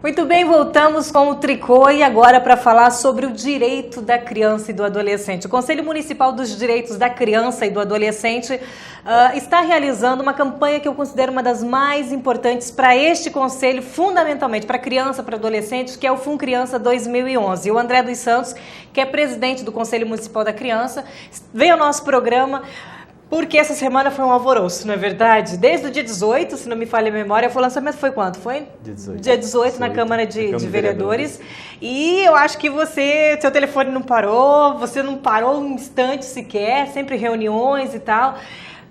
Muito bem, voltamos com o Tricô e agora para falar sobre o direito da criança e do adolescente. O Conselho Municipal dos Direitos da Criança e do Adolescente está realizando uma campanha que eu considero uma das mais importantes para este conselho, fundamentalmente para criança, para adolescentes, que é o FUN Criança 2011. E o André dos Santos, que é presidente do Conselho Municipal da Criança, veio ao nosso programa porque essa semana foi um alvoroço, não é verdade? Desde o dia 18, se não me falha a memória, o lançamento foi quando? Foi? Dia 18 na Câmara de Vereadores. E eu acho que seu telefone não parou, você não parou um instante sequer, sempre reuniões e tal.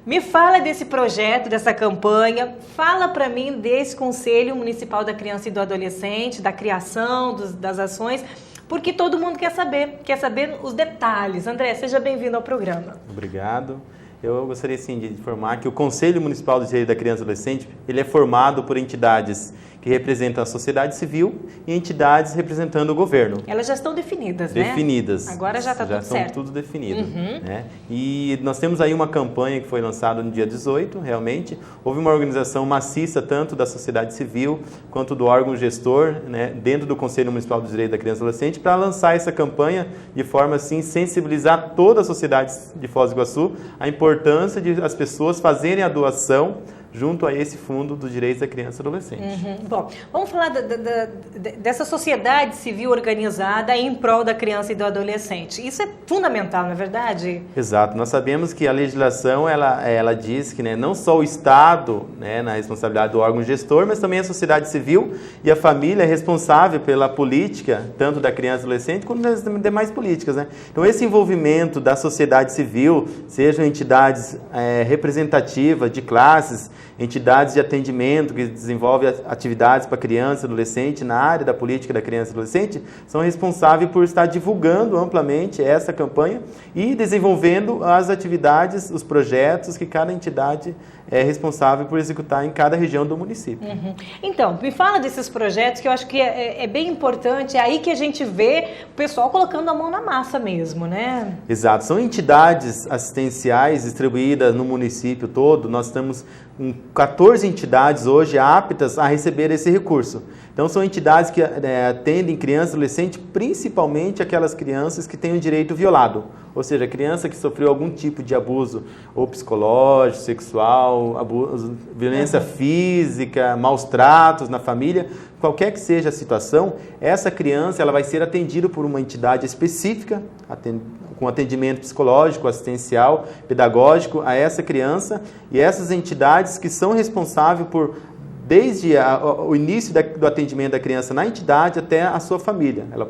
Me fala desse projeto, dessa campanha, fala para mim desse Conselho Municipal da Criança e do Adolescente, da criação, das ações, porque todo mundo quer saber os detalhes. André, seja bem-vindo ao programa. Obrigado. Eu gostaria sim de informar que o Conselho Municipal do Direito da Criança e do Adolescente, ele é formado por entidades que representam a sociedade civil e entidades representando o governo. Elas já estão definidas, né? Definidas. Agora já está tudo certo. Já estão tudo definido. Né? E nós temos aí uma campanha que foi lançada no dia 18, realmente. Houve uma organização maciça, tanto da sociedade civil quanto do órgão gestor, né, dentro do Conselho Municipal do Direito da Criança e do Adolescente, para lançar essa campanha de forma, assim, sensibilizar toda a sociedade de Foz do Iguaçu a importância de as pessoas fazerem a doação junto a esse fundo dos direitos da criança e adolescente. Bom, vamos falar dessa sociedade civil organizada em prol da criança e do adolescente. Isso é fundamental, não é verdade? Exato. Nós sabemos que a legislação, ela diz que, né, não só o Estado, né, na responsabilidade do órgão gestor, mas também a sociedade civil e a família é responsável pela política, tanto da criança e do adolescente, quanto das demais políticas, né? Então, esse envolvimento da sociedade civil, sejam entidades representativas de classes, entidades de atendimento que desenvolvem atividades para criança e adolescente na área da política da criança e adolescente, são responsáveis por estar divulgando amplamente essa campanha e desenvolvendo as atividades, os projetos que cada entidade é responsável por executar em cada região do município. Então, me fala desses projetos que eu acho que é bem importante, é aí que a gente vê o pessoal colocando a mão na massa mesmo, né? Exato, são entidades assistenciais distribuídas no município todo. Nós temos 14 entidades hoje aptas a receber esse recurso. Então, são entidades que atendem criança e adolescente, principalmente aquelas crianças que têm o direito violado. Ou seja, a criança que sofreu algum tipo de abuso, ou psicológico, sexual, abuso, violência física, maus tratos na família, qualquer que seja a situação, essa criança ela vai ser atendida por uma entidade específica, com atendimento psicológico, assistencial, pedagógico a essa criança, e essas entidades que são responsáveis por, desde o início do atendimento da criança na entidade até a sua família. Ela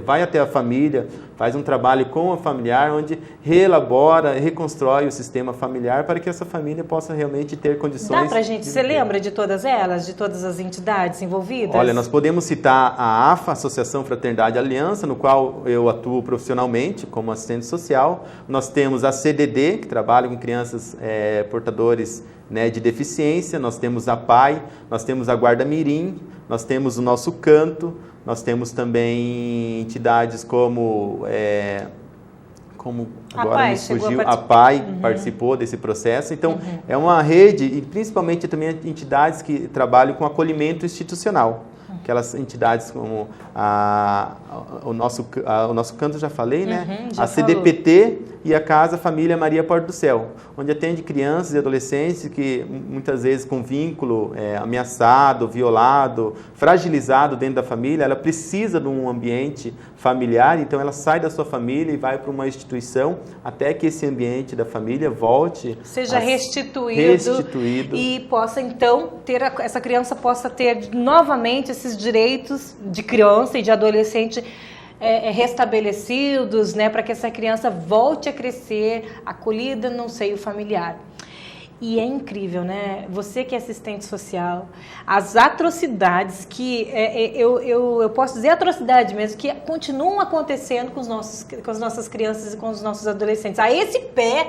vai até a família, faz um trabalho com a familiar, onde reelabora, reconstrói o sistema familiar para que essa família possa realmente ter condições... Dá pra gente, você lembra de todas elas, de todas as entidades envolvidas? Olha, nós podemos citar a AFA, Associação Fraternidade e Aliança, no qual eu atuo profissionalmente como assistente social. Nós temos a CDD, que trabalha com crianças portadores, né, de deficiência. Nós temos a PAI, nós temos a Guarda Mirim, nós temos o Nosso Canto, nós temos também entidades como agora me fugiu, a PAI participou desse processo. Então, é uma rede, e principalmente também entidades que trabalham com acolhimento institucional. Aquelas entidades como o nosso Canto, já falei, né? Já a CDPT e a Casa Família Maria Porta do Céu, onde atende crianças e adolescentes que muitas vezes com vínculo ameaçado, violado, fragilizado dentro da família. Ela precisa de um ambiente familiar, então ela sai da sua família e vai para uma instituição até que esse ambiente da família volte, seja restituído e possa então essa criança possa ter novamente esses direitos de criança e de adolescente restabelecidos, né, para que essa criança volte a crescer acolhida no seio familiar. E é incrível, né? Você que é assistente social, as atrocidades que, eu posso dizer atrocidade mesmo, que continuam acontecendo com as nossas crianças e com os nossos adolescentes. A esse pé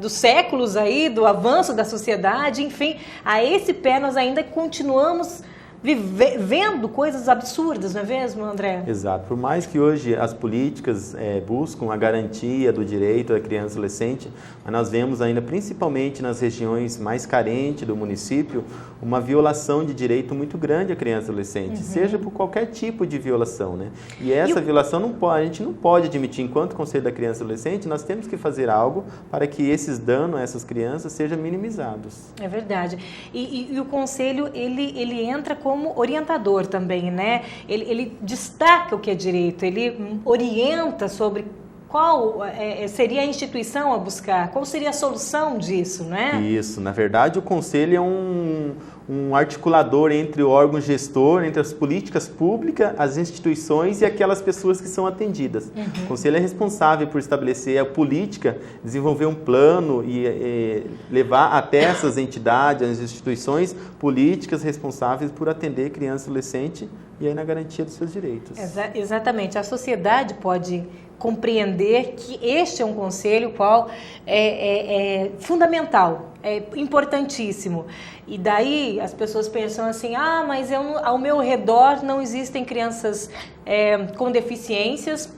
dos séculos aí, do avanço da sociedade, enfim, a esse pé nós ainda continuamos vendo coisas absurdas, não é mesmo, André? Exato. Por mais que hoje as políticas buscam a garantia do direito da criança e adolescente, mas nós vemos ainda, principalmente nas regiões mais carentes do município, uma violação de direito muito grande à criança e adolescente, seja por qualquer tipo de violação, né? E essa violação a gente não pode admitir. Enquanto Conselho da Criança e Adolescente, nós temos que fazer algo para que esses danos a essas crianças sejam minimizados. É verdade. E o Conselho, ele entra como orientador também, né? Ele destaca o que é direito, ele orienta sobre qual seria a instituição a buscar, qual seria a solução disso, né? Isso, na verdade o Conselho é um articulador entre o órgão gestor, entre as políticas públicas, as instituições e aquelas pessoas que são atendidas. O Conselho é responsável por estabelecer a política, desenvolver um plano e levar até essas entidades, as instituições políticas responsáveis por atender criança e adolescente e aí na garantia dos seus direitos. Exatamente. A sociedade pode compreender que este é um conselho qual é fundamental, é importantíssimo. E daí as pessoas pensam assim, mas ao meu redor não existem crianças com deficiências,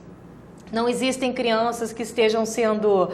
não existem crianças que estejam sendo,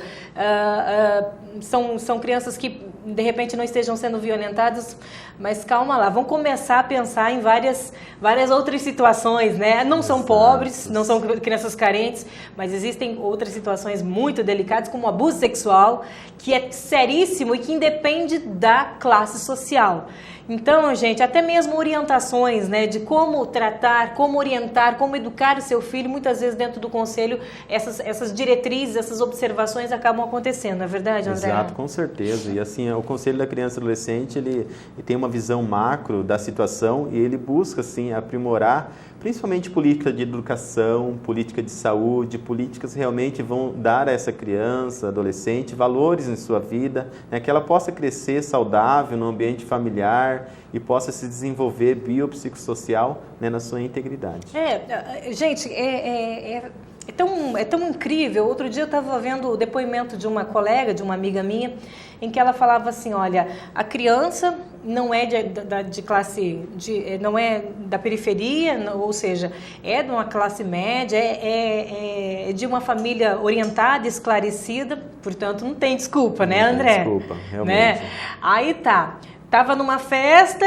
são crianças que de repente não estejam sendo violentadas, mas calma lá, vão começar a pensar em várias outras situações, né? Não são pobres, não são crianças carentes, mas existem outras situações muito delicadas, como o abuso sexual, que é seríssimo e que independe da classe social. Então, gente, até mesmo orientações, né, de como tratar, como orientar, como educar o seu filho, muitas vezes dentro do conselho, essas diretrizes, essas observações acabam acontecendo, não é verdade, André? Exato, com certeza. E assim, o Conselho da Criança e Adolescente, ele tem uma visão macro da situação e ele busca, assim, aprimorar, principalmente política de educação, política de saúde, políticas que realmente vão dar a essa criança, adolescente, valores em sua vida, né, que ela possa crescer saudável no ambiente familiar e possa se desenvolver biopsicossocial, né, na sua integridade. Gente, é tão incrível. Outro dia eu estava vendo o depoimento de uma colega, de uma amiga minha, em que ela falava assim, olha, a criança não é de classe, não é da periferia, ou seja, é de uma classe média, é de uma família orientada, esclarecida, portanto não tem desculpa, né, André? Não tem desculpa, realmente. Né? Aí tá. Estava numa festa,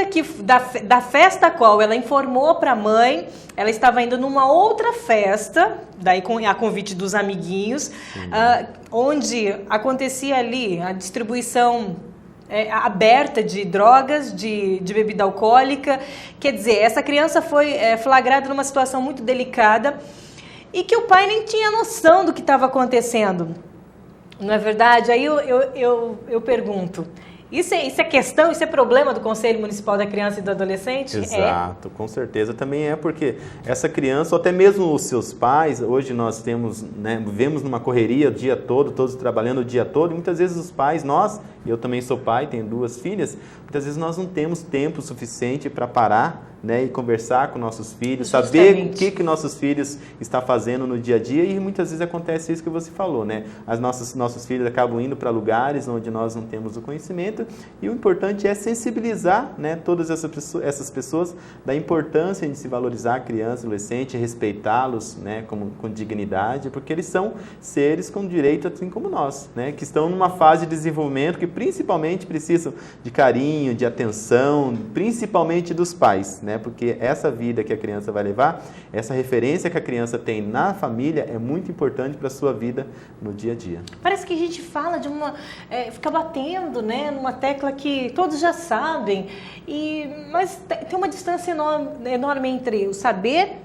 da festa a qual ela informou para a mãe, ela estava indo numa outra festa, daí a convite dos amiguinhos, onde acontecia ali a distribuição aberta de drogas, de bebida alcoólica. Quer dizer, essa criança foi flagrada numa situação muito delicada e que o pai nem tinha noção do que estava acontecendo. Não é verdade? Aí eu pergunto... Isso é questão, isso é problema do Conselho Municipal da Criança e do Adolescente? Exato, com certeza também porque essa criança, ou até mesmo os seus pais, hoje nós temos, né, vivemos numa correria o dia todo, todos trabalhando o dia todo, e muitas vezes os pais, eu também sou pai, tenho 2 filhas, muitas vezes nós não temos tempo suficiente para parar, né, e conversar com nossos filhos, saber o que nossos filhos estão fazendo no dia a dia, e muitas vezes acontece isso que você falou, né? Nossos filhos acabam indo para lugares onde nós não temos o conhecimento, e o importante é sensibilizar, né, todas essas pessoas da importância de se valorizar a criança e adolescente, respeitá-los, né, com dignidade, porque eles são seres com direito assim como nós, né, que estão numa fase de desenvolvimento que principalmente precisam de carinho, de atenção, principalmente dos pais, né? Porque essa vida que a criança vai levar, essa referência que a criança tem na família é muito importante para a sua vida no dia a dia. Parece que a gente fala de fica batendo, né, numa tecla que todos já sabem, mas tem uma distância enorme entre o saber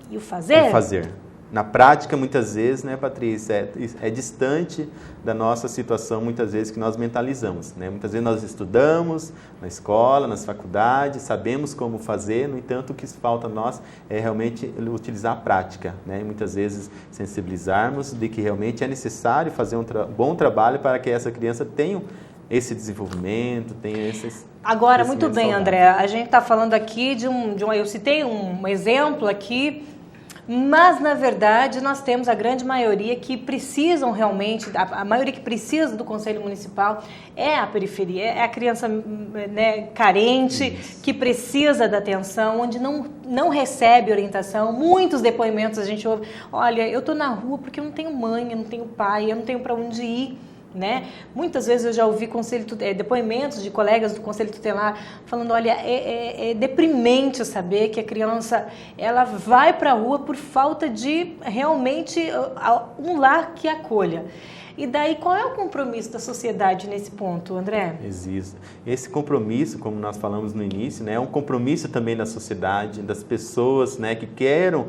e o fazer. O fazer. Na prática, muitas vezes, né, Patrícia, é distante da nossa situação, muitas vezes, que nós mentalizamos, né? Muitas vezes nós estudamos na escola, nas faculdades, sabemos como fazer, no entanto, o que falta a nós é realmente utilizar a prática, né? E muitas vezes sensibilizarmos de que realmente é necessário fazer um bom trabalho para que essa criança tenha esse desenvolvimento, tenha esses... Agora, muito bem, saudável. André, a gente está falando aqui eu citei um exemplo aqui Mas, na verdade, nós temos a grande maioria que precisam realmente, a maioria que precisa do Conselho Municipal é a periferia, é a criança, né, carente, que precisa da atenção, onde não recebe orientação. Muitos depoimentos a gente ouve, olha, eu estou na rua porque eu não tenho mãe, eu não tenho pai, eu não tenho para onde ir. Né? Muitas vezes eu já ouvi depoimentos de colegas do Conselho Tutelar falando, olha, é deprimente saber que a criança ela vai para a rua por falta de realmente um lar que acolha. E daí, qual é o compromisso da sociedade nesse ponto, André? Existe. Esse compromisso, como nós falamos no início, né, é um compromisso também da sociedade, das pessoas, né, que queiram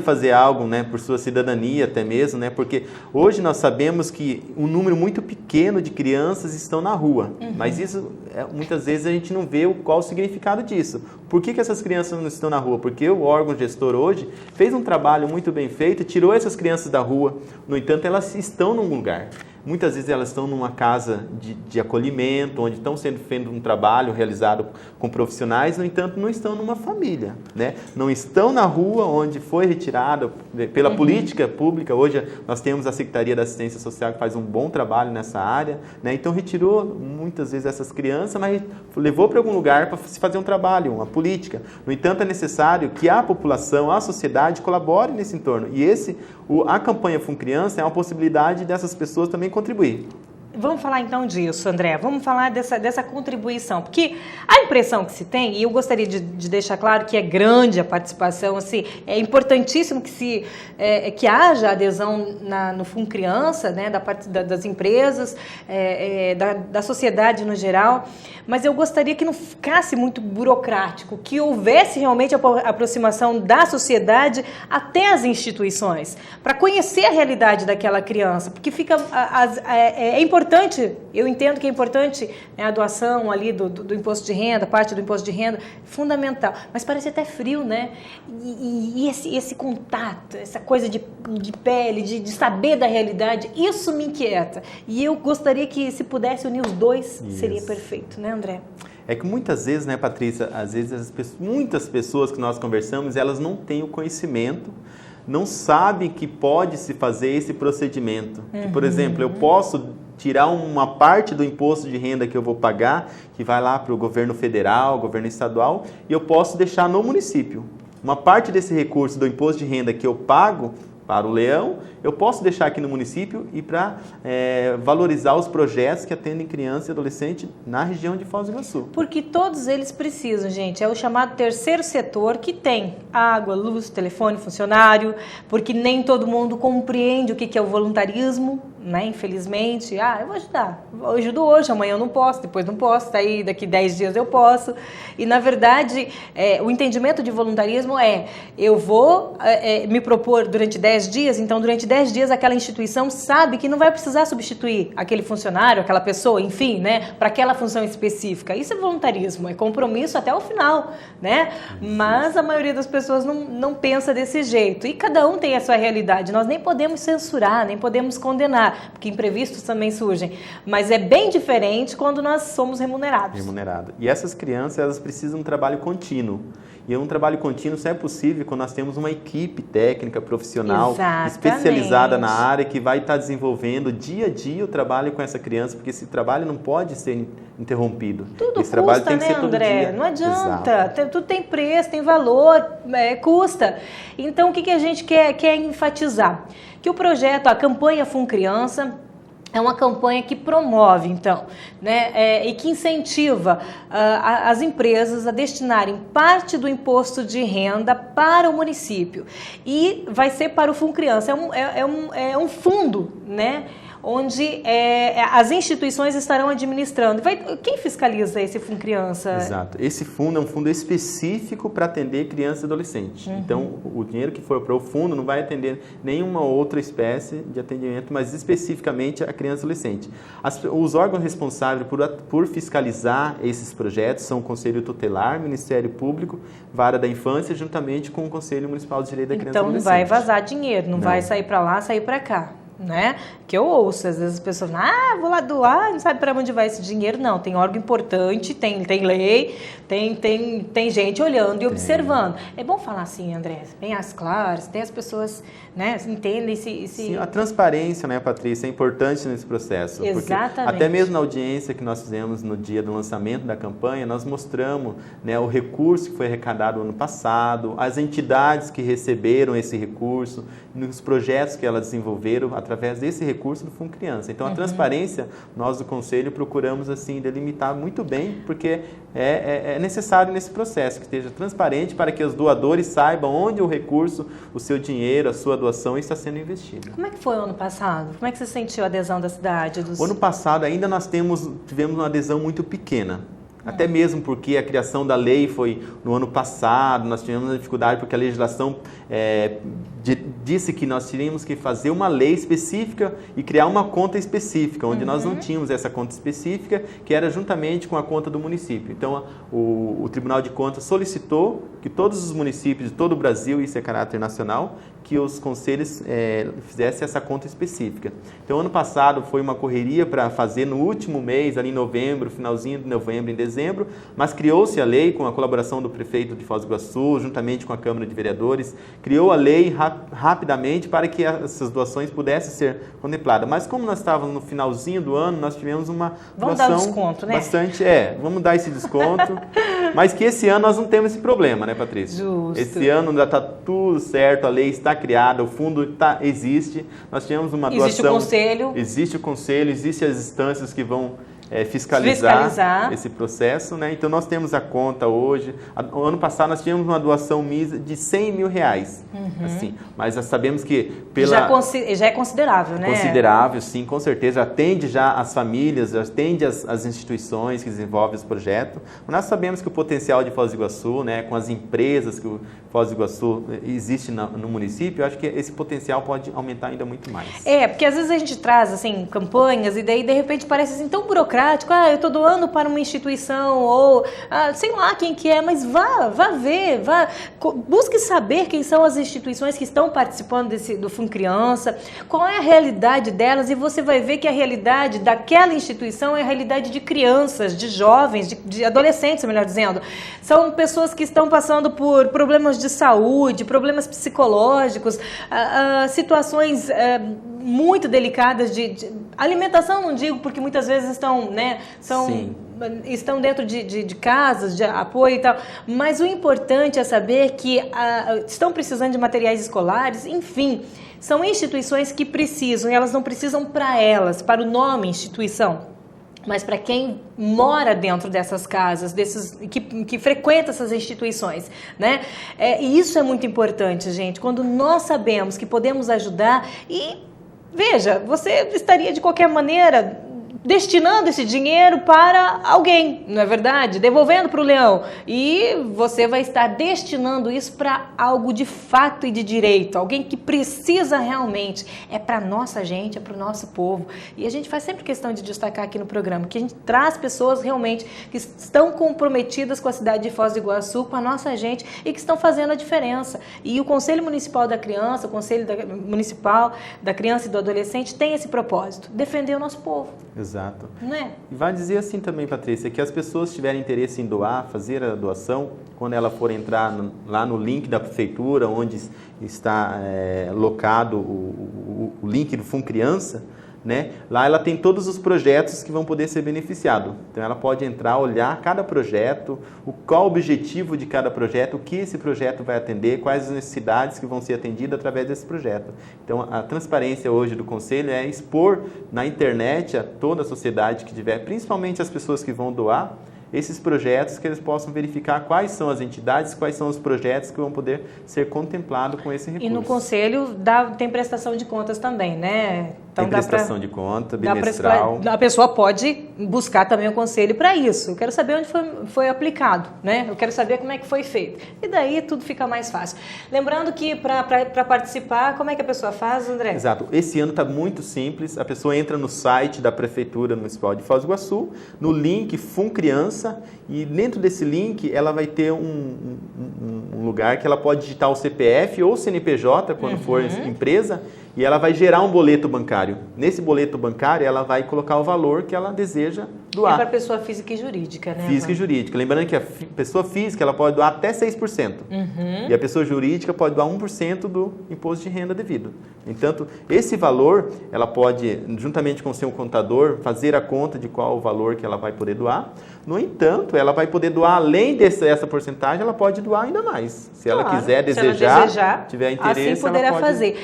fazer algo, né, por sua cidadania até mesmo, né, porque hoje nós sabemos que um número muito pequeno de crianças estão na rua, mas isso, muitas vezes a gente não vê qual o significado disso. Por que essas crianças não estão na rua? Porque o órgão gestor hoje fez um trabalho muito bem feito, tirou essas crianças da rua, no entanto elas estão num lugar. Muitas vezes elas estão numa casa de acolhimento, onde estão sendo feito um trabalho realizado com profissionais, no entanto não estão numa família, né? Não estão na rua onde foi retirada pela política pública. Hoje nós temos a Secretaria da Assistência Social que faz um bom trabalho nessa área, né? Então retirou muitas vezes essas crianças, mas levou para algum lugar para se fazer um trabalho, uma política. No entanto é necessário que a população, a sociedade colabore nesse entorno. E a campanha FUNCriança é uma possibilidade dessas pessoas também contribuir. Vamos falar então disso, André. Vamos falar dessa contribuição, porque a impressão que se tem, e eu gostaria de deixar claro que é grande a participação, assim, é importantíssimo que haja adesão no FUNCriança, né, da parte das empresas, da sociedade no geral, mas eu gostaria que não ficasse muito burocrático, que houvesse realmente a aproximação da sociedade até as instituições, para conhecer a realidade daquela criança, porque é importante, eu entendo que é importante, né, a doação ali do imposto de renda, parte do imposto de renda, fundamental, mas parece até frio, né? E esse contato, essa coisa de pele, de saber da realidade, isso me inquieta. E eu gostaria que, se pudesse unir os dois, seria perfeito, né, André? É que muitas vezes, né, Patrícia, às vezes muitas pessoas que nós conversamos, elas não têm o conhecimento, não sabem que pode se fazer esse procedimento. Que, por exemplo, eu posso tirar uma parte do imposto de renda que eu vou pagar, que vai lá para o governo federal, governo estadual, e eu posso deixar no município. Uma parte desse recurso do imposto de renda que eu pago para o Leão, eu posso deixar aqui no município e para valorizar os projetos que atendem criança e adolescente na região de Foz do Iguaçu. Porque todos eles precisam, gente, é o chamado terceiro setor, que tem água, luz, telefone, funcionário, porque nem todo mundo compreende o que é o voluntarismo, né? Infelizmente, eu vou ajudar, eu ajudo hoje, amanhã eu não posso, depois não posso, daí daqui 10 dias eu posso. E na verdade, o entendimento de voluntarismo eu vou me propor durante 10 dias, então durante 10 dias aquela instituição sabe que não vai precisar substituir aquele funcionário, aquela pessoa, enfim, né, para aquela função específica. Isso é voluntarismo, é compromisso até o final, né? Mas a maioria das pessoas não pensa desse jeito, e cada um tem a sua realidade. Nós nem podemos censurar, nem podemos condenar, porque imprevistos também surgem, mas é bem diferente quando nós somos remunerados. E essas crianças, elas precisam de um trabalho contínuo. E um trabalho contínuo só é possível quando nós temos uma equipe técnica, profissional, especializada na área, que vai estar desenvolvendo dia a dia o trabalho com essa criança, porque esse trabalho não pode ser interrompido. Tudo esse trabalho custa, tem que ser todo André? dia. Não adianta. Tudo tem preço, tem valor, custa. Então, o que a gente quer enfatizar? Que o projeto, a campanha FUNCriança, é uma campanha que promove, então, né, e que incentiva as empresas a destinarem parte do imposto de renda para o município. E vai ser para o FUNCriança. É um fundo, né, onde as instituições estarão administrando. Quem fiscaliza esse FUNCriança? Exato. Esse fundo é um fundo específico para atender criança e adolescente. Então, o dinheiro que for para o fundo não vai atender nenhuma outra espécie de atendimento, mas especificamente a criança e adolescente. Os órgãos responsáveis por fiscalizar esses projetos são o Conselho Tutelar, Ministério Público, Vara da Infância, juntamente com o Conselho Municipal de Direito da Criança e Adolescente. Então, não vai vazar dinheiro, não vai sair para lá, sair para cá. né? Que eu ouço, às vezes as pessoas falam, vou lá doar, não sabe para onde vai esse dinheiro. Não, tem órgão importante, tem lei, tem gente olhando e observando. É bom falar assim, André, bem as claras, tem as pessoas, né, entendem se... Sim, a transparência, né, Patrícia, é importante nesse processo. Exatamente. Até mesmo na audiência que nós fizemos no dia do lançamento da campanha, nós mostramos, né, o recurso que foi arrecadado ano passado, as entidades que receberam esse recurso, nos projetos que elas desenvolveram através desse recurso do Fundo Criança. Então, a transparência, nós do Conselho procuramos assim delimitar muito bem, porque é necessário nesse processo que esteja transparente para que os doadores saibam onde o recurso, o seu dinheiro, a sua doação está sendo investida. Como é que foi o ano passado? Como é que você sentiu a adesão da cidade? O ano passado ainda nós tivemos uma adesão muito pequena. Até mesmo porque a criação da lei foi no ano passado, nós tivemos uma dificuldade porque a legislação disse que nós teríamos que fazer uma lei específica e criar uma conta específica, onde nós não tínhamos essa conta específica, que era juntamente com a conta do município. Então, o Tribunal de Contas solicitou que todos os municípios de todo o Brasil, isso é caráter nacional, que os conselhos fizessem essa conta específica. Então, ano passado foi uma correria para fazer no último mês, ali em novembro, finalzinho de novembro, em dezembro, mas criou-se a lei com a colaboração do prefeito de Foz do Iguaçu, juntamente com a Câmara de Vereadores, criou a lei rapidamente para que essas doações pudessem ser contempladas. Mas como nós estávamos no finalzinho do ano, nós tivemos uma doação dar desconto, né? Bastante, vamos dar esse desconto, mas que esse ano nós não temos esse problema, né, Patrícia? Justo. Esse ano já está tudo certo, a lei está criada, o fundo existe, nós tivemos uma doação... Existe o conselho. Existe o conselho, existem as instâncias que vão fiscalizar esse processo, né? Então nós temos a conta hoje. O ano passado nós tivemos uma doação de R$100 mil, assim, mas nós sabemos que já é considerável, né? Considerável, sim, com certeza. Atende já as famílias, atende as instituições que desenvolvem esse projeto. Nós sabemos que o potencial de Foz do Iguaçu, né, com as empresas que o Foz do Iguaçu existe no município, eu acho que esse potencial pode aumentar ainda muito mais. Porque às vezes a gente traz assim campanhas e daí de repente parece assim tão burocrático. Eu estou doando para uma instituição ou sei lá quem que é, mas vá ver, busque saber quem são as instituições que estão participando do Fundo Criança, qual é a realidade delas, e você vai ver que a realidade daquela instituição é a realidade de crianças, de jovens, de adolescentes, melhor dizendo. São pessoas que estão passando por problemas de saúde, problemas psicológicos, situações muito delicadas de alimentação, não digo, porque muitas vezes estão dentro de casas de apoio e tal, mas o importante é saber que estão precisando de materiais escolares, enfim, são instituições que precisam, e elas não precisam para o nome instituição, mas para quem mora dentro dessas casas, que frequenta essas instituições, né? E isso é muito importante, gente, quando nós sabemos que podemos ajudar. E veja, você estaria de qualquer maneira destinando esse dinheiro para alguém, não é verdade? Devolvendo para o leão. E você vai estar destinando isso para algo de fato e de direito, alguém que precisa realmente. É para a nossa gente, é para o nosso povo. E a gente faz sempre questão de destacar aqui no programa que a gente traz pessoas realmente que estão comprometidas com a cidade de Foz do Iguaçu, com a nossa gente, e que estão fazendo a diferença. E o Conselho Municipal da Criança, o Conselho Municipal da Criança e do Adolescente tem esse propósito, defender o nosso povo. Exato. Não é? E vai dizer assim também, Patrícia, que as pessoas tiverem interesse em doar, fazer a doação, quando ela for entrar lá no link da prefeitura, onde está locado o link do Fundo Criança, né? Lá ela tem todos os projetos que vão poder ser beneficiados. Então ela pode entrar, olhar cada projeto, qual o objetivo de cada projeto, o que esse projeto vai atender, quais as necessidades que vão ser atendidas através desse projeto. Então a transparência hoje do Conselho é expor na internet a toda a sociedade que tiver, principalmente as pessoas que vão doar, esses projetos, que eles possam verificar quais são as entidades, quais são os projetos que vão poder ser contemplados com esse recurso. E no Conselho tem prestação de contas também, né? Então, tem prestação de conta, bimestral. A pessoa pode buscar também o Conselho para isso. Eu quero saber onde foi aplicado, né? Eu quero saber como é que foi feito. E daí tudo fica mais fácil. Lembrando que para participar, como é que a pessoa faz, André? Exato. Esse ano está muito simples. A pessoa entra no site da Prefeitura Municipal de Foz do Iguaçu, no link Fundo Criança, e dentro desse link ela vai ter um lugar que ela pode digitar o CPF ou o CNPJ, quando for empresa, e ela vai gerar um boleto bancário. Nesse boleto bancário, ela vai colocar o valor que ela deseja doar. É para pessoa física e jurídica, né? Física e jurídica. Lembrando que a pessoa física ela pode doar até 6%. E a pessoa jurídica pode doar 1% do imposto de renda devido. Entanto, esse valor, ela pode, juntamente com o seu contador, fazer a conta de qual o valor que ela vai poder doar. No entanto, ela vai poder doar, além dessa porcentagem, ela pode doar ainda mais. Se ela quiser, desejar, tiver interesse, assim poderá ela pode fazer.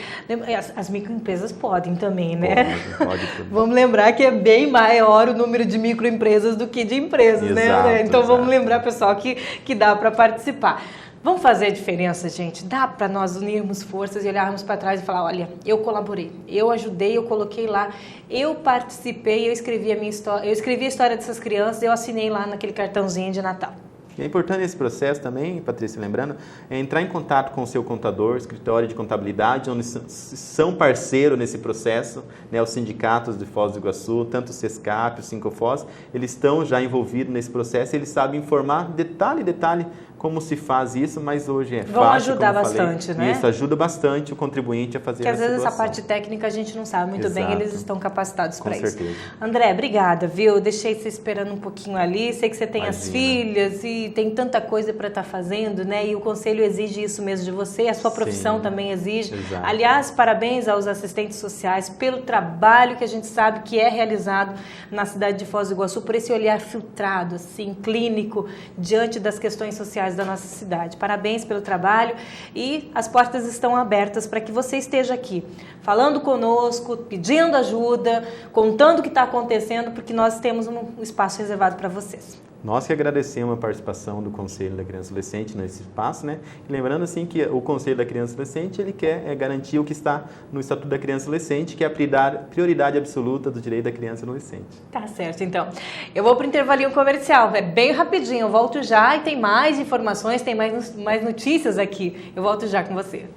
As microempresas podem também, né? Pode. Vamos lembrar que é bem maior o número de microempresas do que de empresas, né? Então vamos lembrar, pessoal, que dá para participar. Vamos fazer a diferença, gente? Dá para nós unirmos forças e olharmos para trás e falar, olha, eu colaborei, eu ajudei, eu coloquei lá, eu participei, eu escrevi a minha história, eu escrevi a história dessas crianças, eu assinei lá naquele cartãozinho de Natal. É importante esse processo também, Patrícia, lembrando, é entrar em contato com o seu contador, escritório de contabilidade, onde são parceiros nesse processo, né, os sindicatos de Foz do Iguaçu, tanto o SESCAP, o Sincofós, eles estão já envolvidos nesse processo, eles sabem informar detalhe como se faz isso, mas hoje é fácil. Vão ajudar bastante, né? Isso ajuda bastante o contribuinte a fazer Porque às vezes doação. essa parte técnica a gente não sabe muito bem, eles estão capacitados para isso. Com certeza. André, obrigada, viu? Deixei você esperando um pouquinho ali, sei que você tem as filhas e tem tanta coisa para estar fazendo, né? E o Conselho exige isso mesmo de você, a sua profissão também exige. Exato. Aliás, parabéns aos assistentes sociais pelo trabalho que a gente sabe que é realizado na cidade de Foz do Iguaçu, por esse olhar filtrado, assim, clínico, diante das questões sociais da nossa cidade. Parabéns pelo trabalho e as portas estão abertas para que você esteja aqui, falando conosco, pedindo ajuda, contando o que está acontecendo, porque nós temos um espaço reservado para vocês. Nós que agradecemos a participação do Conselho da Criança e Adolescente nesse espaço, né? E lembrando assim que o Conselho da Criança e Adolescente, ele quer garantir o que está no Estatuto da Criança e Adolescente, que é a prioridade absoluta do direito da criança e adolescente. Tá certo, então. Eu vou para o intervalinho comercial, é bem rapidinho, eu volto já e tem mais informações, tem mais notícias aqui. Eu volto já com você.